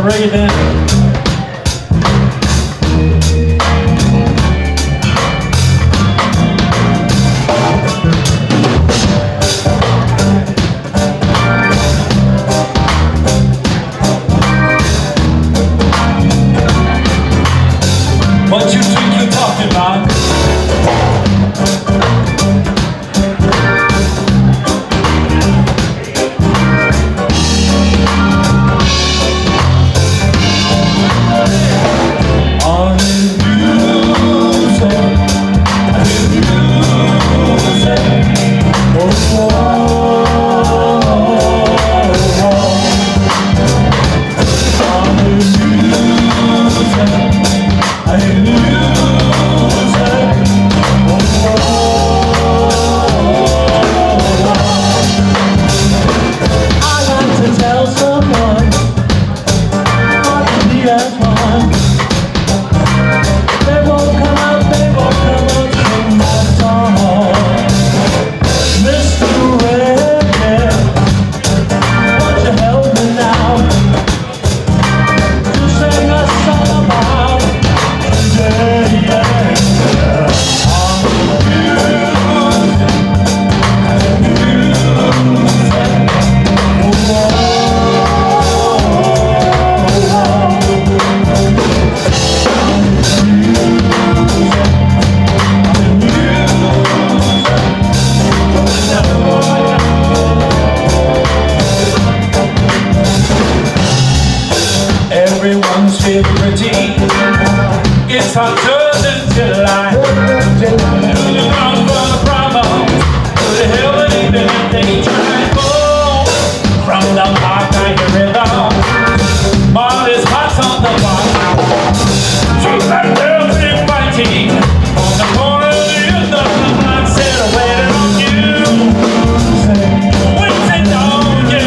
bring it in. What you think you're talking about? Everyone's favorite tea. It's hotter than July. Looking around for the problem. Who the hell would even if they try? Oh, from the park I hear it all. Molly's hot on the bar. She's like girls in fighting on the corner of the end of the block. Said I waited on you. Waiting on you.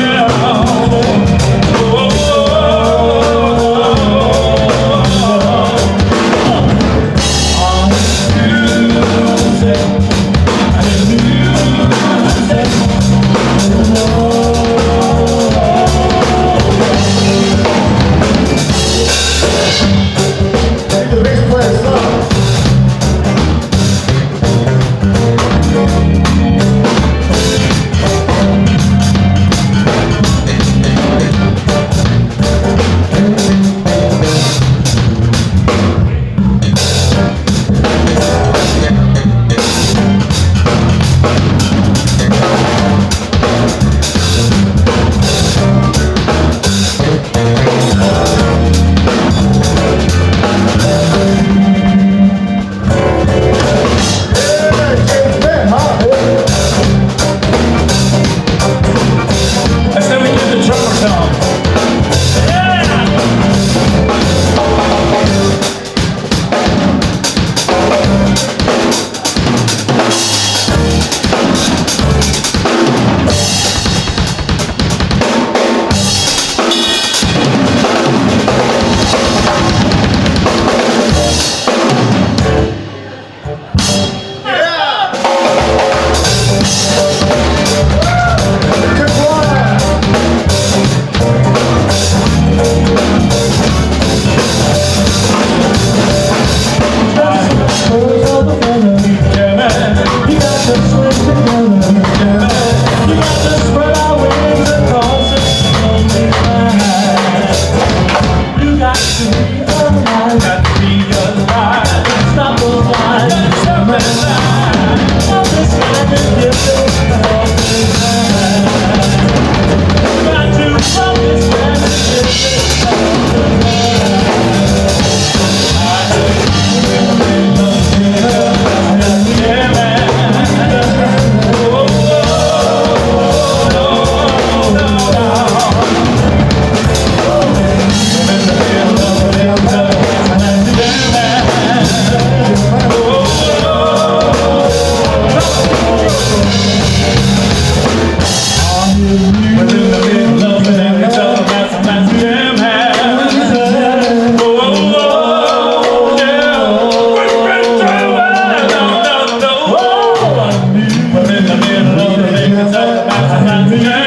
Yeah.